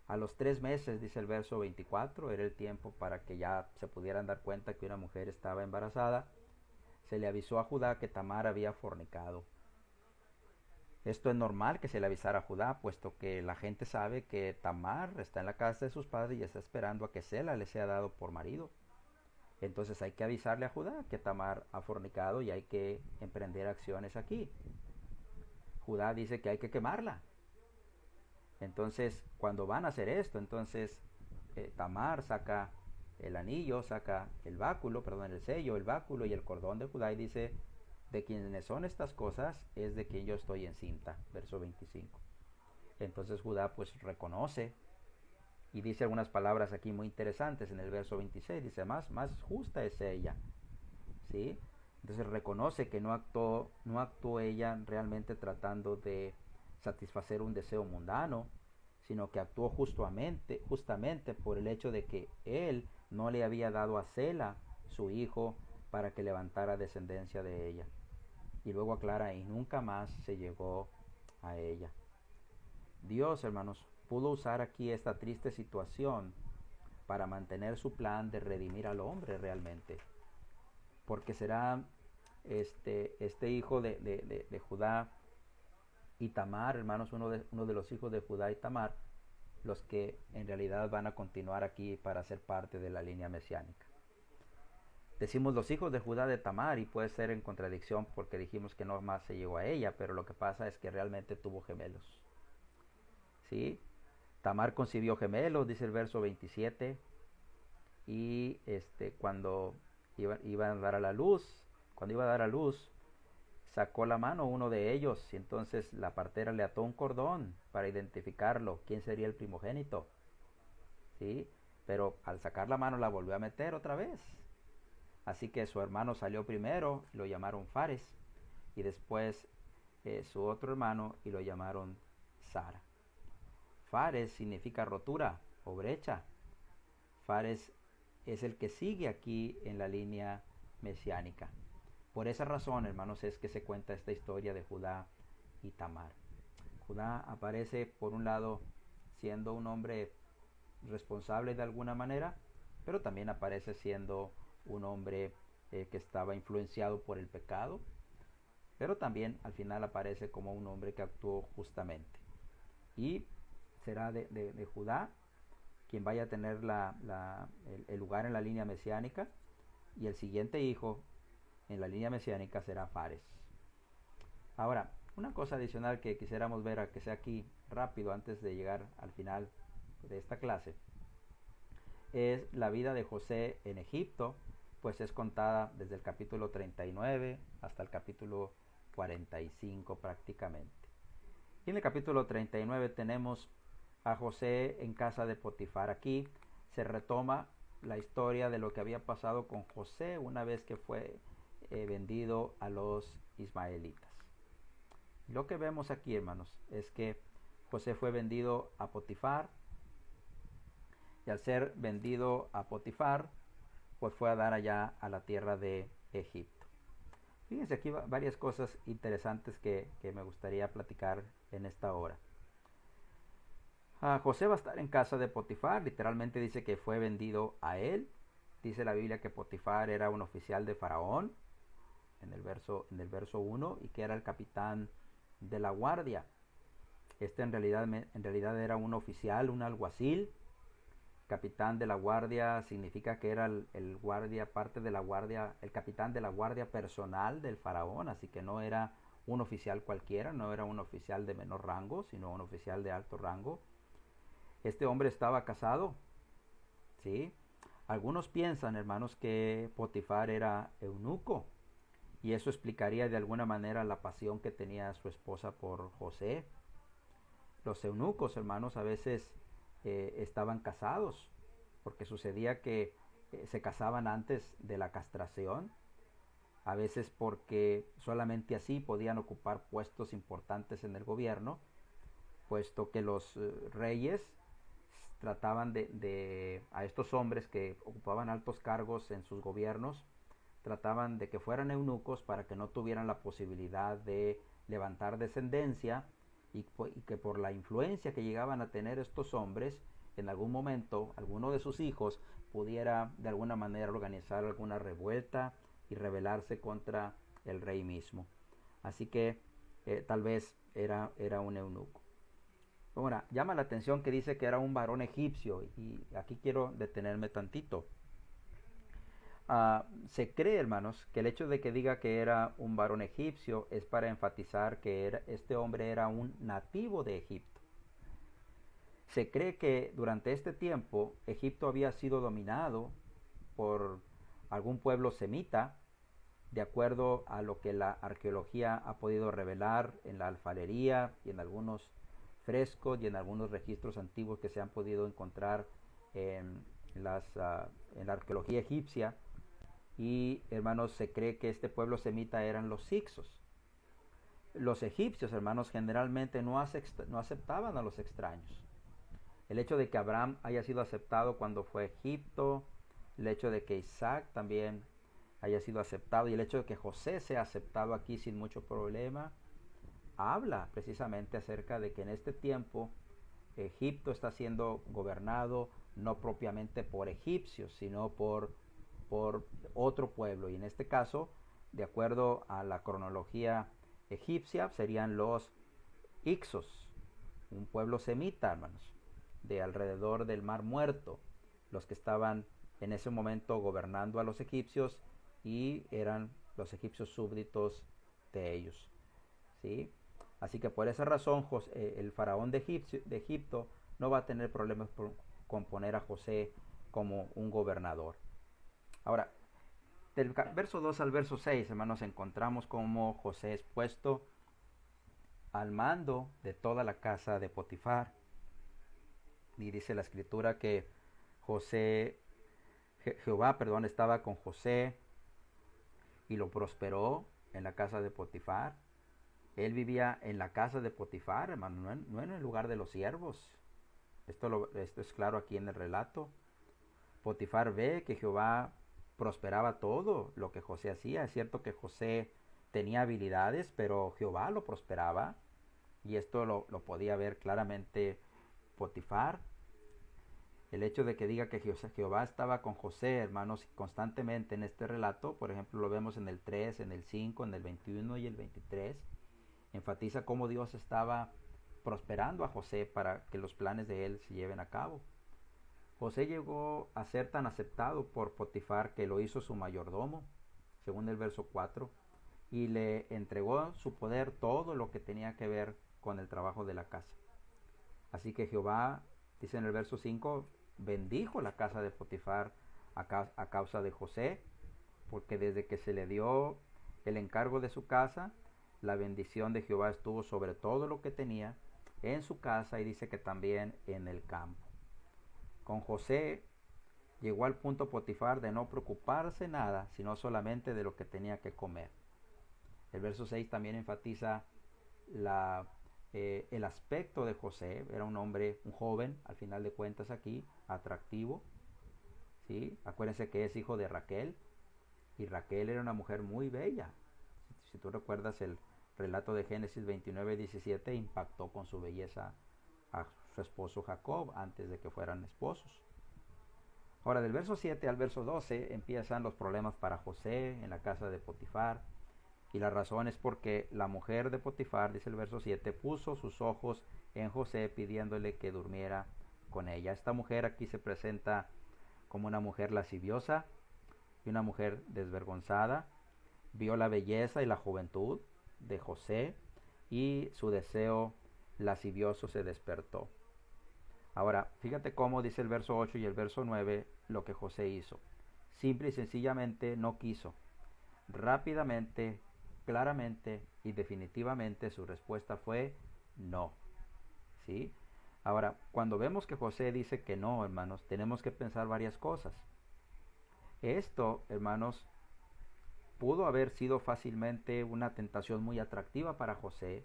A los 3 meses, dice el verso 24, era el tiempo para que ya se pudieran dar cuenta que una mujer estaba embarazada. Se le avisó a Judá que Tamar había fornicado. Esto es normal que se le avisara a Judá, puesto que la gente sabe que Tamar está en la casa de sus padres y está esperando a que Sela le sea dado por marido. Entonces hay que avisarle a Judá que Tamar ha fornicado y hay que emprender acciones aquí. Judá dice que hay que quemarla. Entonces, cuando van a hacer esto, entonces Tamar saca el anillo, saca el báculo, perdón, el sello, el báculo y el cordón de Judá y dice, de quienes son estas cosas es de quien yo estoy encinta, verso 25. Entonces Judá pues reconoce y dice algunas palabras aquí muy interesantes en el verso 26, dice, más justa es ella, ¿sí? Entonces reconoce que no actuó ella realmente tratando de satisfacer un deseo mundano, sino que actuó justamente por el hecho de que él no le había dado a Sela, su hijo, para que levantara descendencia de ella. Y luego aclara, y nunca más se llegó a ella. Dios, hermanos, pudo usar aquí esta triste situación para mantener su plan de redimir al hombre realmente. Porque será este hijo de Judá y Tamar, hermanos, uno de los hijos de Judá y Tamar, los que en realidad van a continuar aquí para ser parte de la línea mesiánica. Decimos los hijos de Judá de Tamar y puede ser en contradicción porque dijimos que no más se llegó a ella, pero lo que pasa es que realmente tuvo gemelos. ¿Sí? Tamar concibió gemelos, dice el verso 27, y cuando iba a dar a luz, sacó la mano uno de ellos y entonces la partera le ató un cordón para identificarlo, quién sería el primogénito. ¿Sí? Pero al sacar la mano la volvió a meter otra vez. Así que su hermano salió primero, lo llamaron Fares, y después su otro hermano y lo llamaron Sara. Fares significa rotura o brecha. Fares es el que sigue aquí en la línea mesiánica. Por esa razón, hermanos, es que se cuenta esta historia de Judá y Tamar. Judá aparece, por un lado, siendo un hombre responsable de alguna manera, pero también aparece siendo un hombre que estaba influenciado por el pecado, pero también al final aparece como un hombre que actuó justamente. Y será de Judá quien vaya a tener el lugar en la línea mesiánica, y el siguiente hijo en la línea mesiánica será Fares. Ahora, una cosa adicional que quisiéramos ver, a que sea aquí rápido antes de llegar al final de esta clase, es la vida de José en Egipto, pues es contada desde el capítulo 39 hasta el capítulo 45 prácticamente. Y en el capítulo 39 tenemos a José en casa de Potifar. Aquí se retoma la historia de lo que había pasado con José una vez que fue vendido a los ismaelitas. Lo que vemos aquí, hermanos, es que José fue vendido a Potifar, y al ser vendido a Potifar, pues fue a dar allá a la tierra de Egipto. Fíjense aquí varias cosas interesantes que me gustaría platicar en esta hora. José va a estar en casa de Potifar, literalmente dice que fue vendido a él. Dice la Biblia que Potifar era un oficial de Faraón, en el verso 1, y que era el capitán de la guardia. En realidad era un oficial, un alguacil. Capitán de la guardia significa que era el guardia, parte de la guardia, el capitán de la guardia personal del faraón, así que no era un oficial cualquiera, no era un oficial de menor rango, sino un oficial de alto rango. Este hombre estaba casado, ¿sí? Algunos piensan, hermanos, que Potifar era eunuco, y eso explicaría de alguna manera la pasión que tenía su esposa por José. Los eunucos, hermanos, a veces estaban casados, porque sucedía que se casaban antes de la castración, a veces porque solamente así podían ocupar puestos importantes en el gobierno, puesto que los reyes trataban a estos hombres que ocupaban altos cargos en sus gobiernos, trataban de que fueran eunucos para que no tuvieran la posibilidad de levantar descendencia, y que por la influencia que llegaban a tener estos hombres, en algún momento alguno de sus hijos pudiera de alguna manera organizar alguna revuelta y rebelarse contra el rey mismo. Así que tal vez era un eunuco. Ahora, llama la atención que dice que era un varón egipcio, y aquí quiero detenerme tantito. Se cree, hermanos, que el hecho de que diga que era un varón egipcio es para enfatizar que este hombre era un nativo de Egipto. Se cree que durante este tiempo Egipto había sido dominado por algún pueblo semita, de acuerdo a lo que la arqueología ha podido revelar en la alfarería y en algunos frescos y en algunos registros antiguos que se han podido encontrar en la arqueología egipcia. Y, hermanos, se cree que este pueblo semita eran los hicsos. Los egipcios, hermanos, generalmente no aceptaban a los extraños. El hecho de que Abraham haya sido aceptado cuando fue a Egipto, el hecho de que Isaac también haya sido aceptado, y el hecho de que José sea aceptado aquí sin mucho problema, habla precisamente acerca de que en este tiempo Egipto está siendo gobernado no propiamente por egipcios, sino por otro pueblo, y en este caso, de acuerdo a la cronología egipcia, serían los Hicsos, un pueblo semita, hermanos, de alrededor del Mar Muerto, los que estaban en ese momento gobernando a los egipcios, y eran los egipcios súbditos de ellos, ¿sí? Así que por esa razón el faraón de Egipto no va a tener problemas con poner a José como un gobernador. Ahora, del verso 2 al verso 6, hermanos, encontramos cómo José es puesto al mando de toda la casa de Potifar. Y dice la escritura que Jehová estaba con José y lo prosperó en la casa de Potifar. Él vivía en la casa de Potifar, hermano, no en el lugar de los siervos. Esto es claro aquí en el relato. Potifar ve que Jehová prosperaba todo lo que José hacía. Es cierto que José tenía habilidades, pero Jehová lo prosperaba, y esto lo podía ver claramente Potifar. El hecho de que diga que Jehová estaba con José, hermanos, constantemente en este relato, por ejemplo, lo vemos en el 3, en el 5, en el 21 y el 23, enfatiza cómo Dios estaba prosperando a José para que los planes de él se lleven a cabo. José llegó a ser tan aceptado por Potifar que lo hizo su mayordomo, según el verso 4, y le entregó su poder todo lo que tenía que ver con el trabajo de la casa. Así que Jehová, dice en el verso 5, bendijo la casa de Potifar a causa de José, porque desde que se le dio el encargo de su casa, la bendición de Jehová estuvo sobre todo lo que tenía en su casa, y dice que también en el campo. Con José llegó al punto Potifar de no preocuparse nada, sino solamente de lo que tenía que comer. El verso 6 también enfatiza el aspecto de José. Era un hombre, un joven, al final de cuentas aquí, atractivo. ¿Sí? Acuérdense que es hijo de Raquel, y Raquel era una mujer muy bella. Si tú recuerdas el relato de Génesis 29:17, impactó con su belleza a su esposo Jacob antes de que fueran esposos. Ahora, del verso 7 al verso 12 empiezan los problemas para José en la casa de Potifar. Y la razón es porque la mujer de Potifar, dice el verso 7, puso sus ojos en José pidiéndole que durmiera con ella. Esta mujer aquí se presenta como una mujer lasciviosa y una mujer desvergonzada. Vio la belleza y la juventud de José y su deseo lascivioso se despertó. Ahora, fíjate cómo dice el verso 8 y el verso 9 lo que José hizo. Simple y sencillamente no quiso. Rápidamente, claramente y definitivamente su respuesta fue no. ¿Sí? Ahora, cuando vemos que José dice que no, hermanos, tenemos que pensar varias cosas. Esto, hermanos, pudo haber sido fácilmente una tentación muy atractiva para José.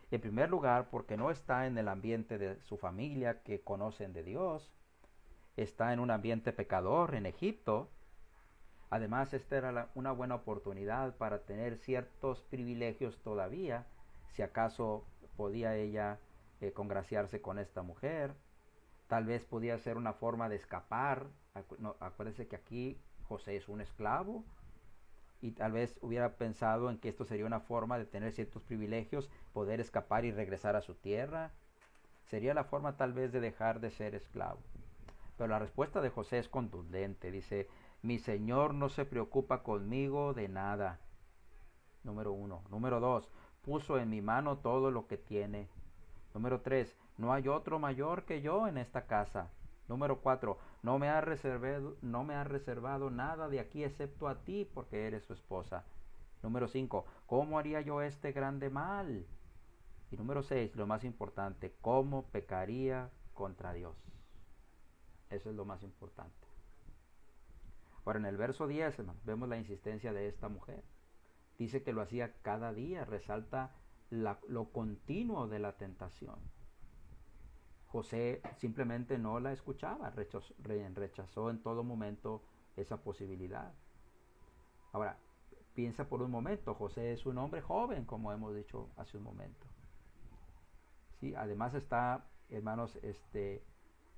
En primer lugar, porque no está en el ambiente de su familia que conocen de Dios. Está en un ambiente pecador en Egipto. Además, esta era una buena oportunidad para tener ciertos privilegios todavía, si acaso podía ella congraciarse con esta mujer. Tal vez podía ser una forma de escapar. Acuérdense que aquí José es un esclavo, y tal vez hubiera pensado en que esto sería una forma de tener ciertos privilegios, poder escapar y regresar a su tierra. Sería la forma tal vez de dejar de ser esclavo. Pero la respuesta de José es contundente. Dice, mi Señor no se preocupa conmigo de nada. Número 1. Número 2. Puso en mi mano todo lo que tiene. Número 3. No hay otro mayor que yo en esta casa. Número 4. No me ha reservado nada de aquí excepto a ti, porque eres su esposa. Número 5. ¿Cómo haría yo este grande mal? Y número 6, lo más importante, ¿cómo pecaría contra Dios? Eso es lo más importante. Ahora, en el verso 10, hermanos, vemos la insistencia de esta mujer. Dice que lo hacía cada día, resalta lo continuo de la tentación. José simplemente no la escuchaba, rechazó en todo momento esa posibilidad. Ahora, piensa por un momento, José es un hombre joven, como hemos dicho hace un momento. ¿Sí? Además está, hermanos,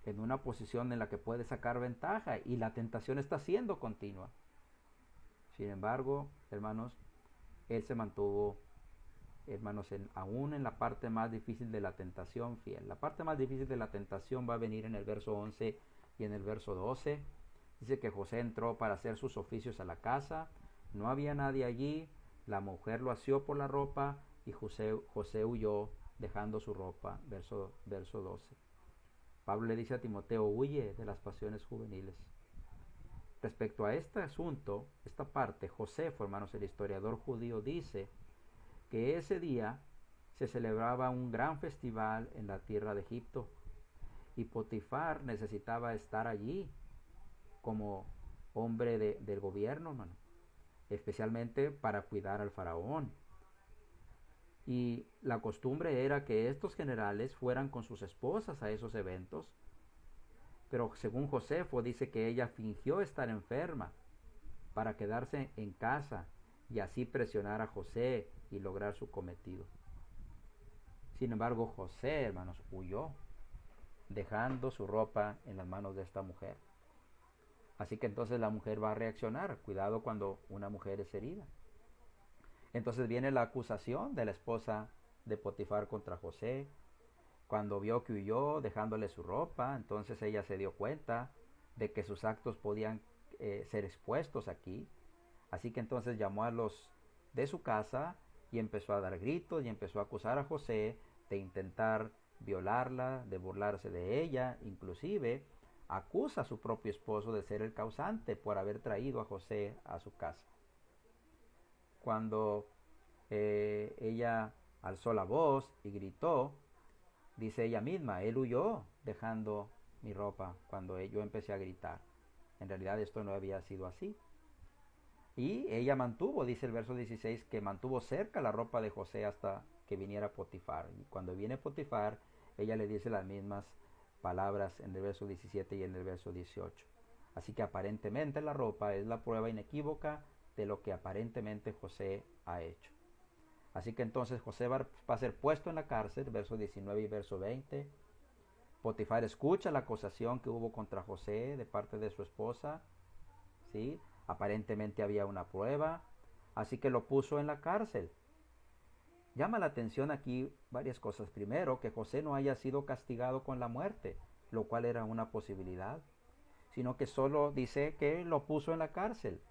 en una posición en la que puede sacar ventaja, y la tentación está siendo continua. Sin embargo, hermanos, él se mantuvo, hermanos, aún en la parte más difícil de la tentación, fiel. La parte más difícil de la tentación va a venir en el verso 11 y en el verso 12. Dice que José entró para hacer sus oficios a la casa. No había nadie allí. La mujer lo asió por la ropa y José huyó dejando su ropa. Verso 12. Pablo le dice a Timoteo, huye de las pasiones juveniles. Respecto a este asunto, esta parte, Josefo, hermanos, el historiador judío, dice que ese día se celebraba un gran festival en la tierra de Egipto, y Potifar necesitaba estar allí como hombre del gobierno, hermano, especialmente para cuidar al faraón. Y la costumbre era que estos generales fueran con sus esposas a esos eventos, pero según Josefo dice que ella fingió estar enferma para quedarse en casa y así presionar a José y lograr su cometido. Sin embargo, José, hermanos, huyó. dejando su ropa en las manos de esta mujer. Así que entonces la mujer va a reaccionar. Cuidado cuando una mujer es herida. Entonces viene la acusación de la esposa de Potifar contra José. Cuando vio que huyó dejándole su ropa, entonces ella se dio cuenta de que sus actos podían ser expuestos aquí. Así que entonces llamó a los de su casa y empezó a dar gritos y empezó a acusar a José de intentar violarla, de burlarse de ella. Inclusive acusa a su propio esposo de ser el causante por haber traído a José a su casa. Cuando ella alzó la voz y gritó, dice ella misma, él huyó dejando mi ropa cuando yo empecé a gritar. En realidad esto no había sido así. Y ella mantuvo, dice el verso 16, que mantuvo cerca la ropa de José hasta que viniera Potifar. Y cuando viene Potifar, ella le dice las mismas palabras en el verso 17 y en el verso 18. Así que aparentemente la ropa es la prueba inequívoca de lo que aparentemente José ha hecho. Así que entonces José va a ser puesto en la cárcel, verso 19 y verso 20. Potifar escucha la acusación que hubo contra José de parte de su esposa, ¿sí? Aparentemente había una prueba, así que lo puso en la cárcel. Llama la atención aquí varias cosas. Primero, que José no haya sido castigado con la muerte, lo cual era una posibilidad, sino que solo dice que lo puso en la cárcel.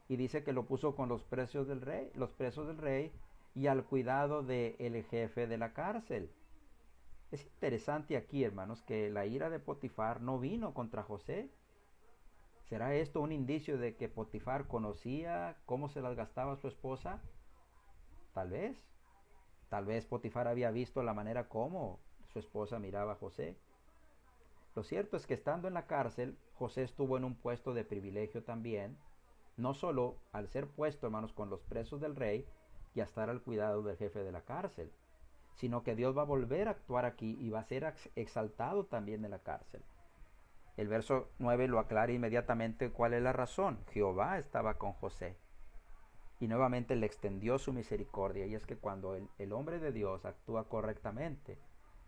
Y dice que lo puso con los presos del rey y al cuidado del jefe de la cárcel. Es interesante aquí, hermanos, que la ira de Potifar no vino contra José. ¿Será esto un indicio de que Potifar conocía cómo se las gastaba su esposa? Tal vez. Tal vez Potifar había visto la manera como su esposa miraba a José. Lo cierto es que estando en la cárcel, José estuvo en un puesto de privilegio también, no solo al ser puesto, hermanos, con los presos del rey y a estar al cuidado del jefe de la cárcel, sino que Dios va a volver a actuar aquí y va a ser exaltado también en la cárcel. El verso 9 lo aclara inmediatamente cuál es la razón. Jehová estaba con José y nuevamente le extendió su misericordia. Y es que cuando el hombre de Dios actúa correctamente,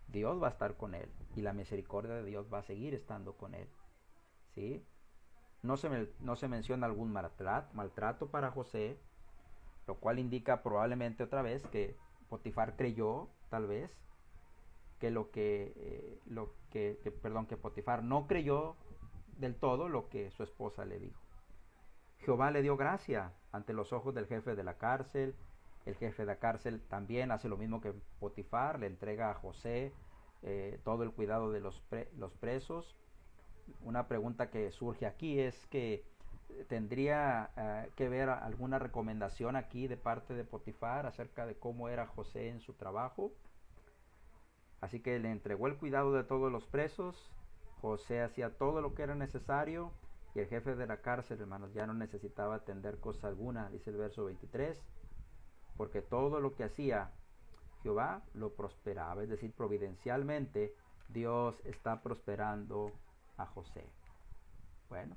Dios va a estar con él y la misericordia de Dios va a seguir estando con él. ¿Sí? No se menciona algún maltrato para José, lo cual indica probablemente otra vez que Potifar creyó, tal vez, que Potifar no creyó del todo lo que su esposa le dijo. Jehová le dio gracia ante los ojos del jefe de la cárcel. El jefe de la cárcel también hace lo mismo que Potifar, le entrega a José todo el cuidado de los presos. Una pregunta que surge aquí es que tendría que ver alguna recomendación aquí de parte de Potifar acerca de cómo era José en su trabajo. Así que le entregó el cuidado de todos los presos. José hacía todo lo que era necesario y el jefe de la cárcel, hermanos, ya no necesitaba atender cosa alguna, dice el verso 23, porque todo lo que hacía Jehová lo prosperaba, es decir, providencialmente Dios está prosperando a José. Bueno,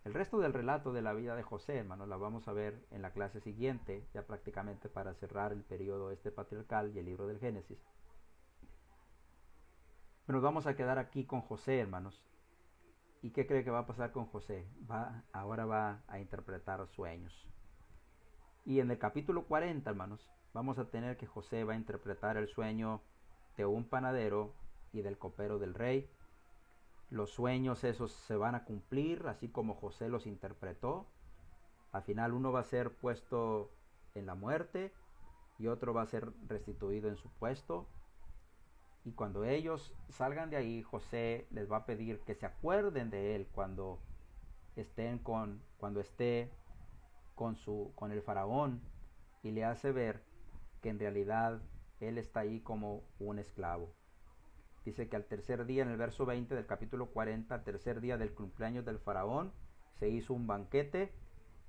el resto del relato de la vida de José, hermanos, la vamos a ver en la clase siguiente, ya prácticamente para cerrar el periodo patriarcal y el libro del Génesis. Pero nos vamos a quedar aquí con José, hermanos. ¿Y qué cree que va a pasar con José? Ahora va a interpretar sueños. Y en el capítulo 40, hermanos, vamos a tener que José va a interpretar el sueño de un panadero y del copero del rey. Los sueños esos se van a cumplir, así como José los interpretó. Al final uno va a ser puesto en la muerte y otro va a ser restituido en su puesto. Y cuando ellos salgan de ahí, José les va a pedir que se acuerden de él cuando esté con el faraón, y le hace ver que en realidad él está ahí como un esclavo. Dice que al tercer día, en el verso 20 del capítulo 40, al tercer día del cumpleaños del faraón, se hizo un banquete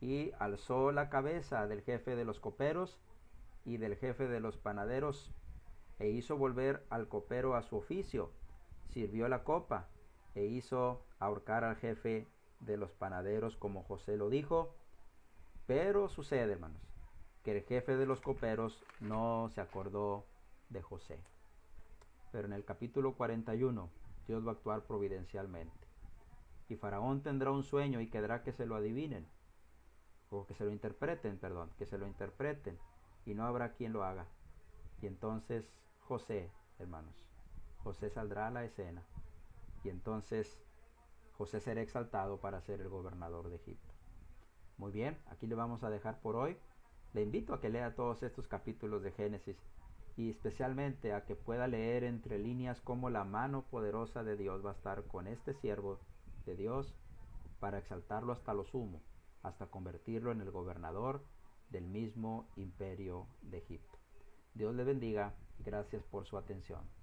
y alzó la cabeza del jefe de los coperos y del jefe de los panaderos e hizo volver al copero a su oficio, sirvió la copa e hizo ahorcar al jefe de los panaderos como José lo dijo. Pero sucede, hermanos, que el jefe de los coperos no se acordó de José. Pero en el capítulo 41 Dios va a actuar providencialmente. Y Faraón tendrá un sueño y quedará que se lo adivinen, o que se lo interpreten, perdón, que se lo interpreten, y no habrá quien lo haga. Y entonces José, hermanos, José saldrá a la escena, y entonces José será exaltado para ser el gobernador de Egipto. Muy bien, aquí le vamos a dejar por hoy. Le invito a que lea todos estos capítulos de Génesis y especialmente a que pueda leer entre líneas cómo la mano poderosa de Dios va a estar con este siervo de Dios para exaltarlo hasta lo sumo, hasta convertirlo en el gobernador del mismo imperio de Egipto. Dios le bendiga y gracias por su atención.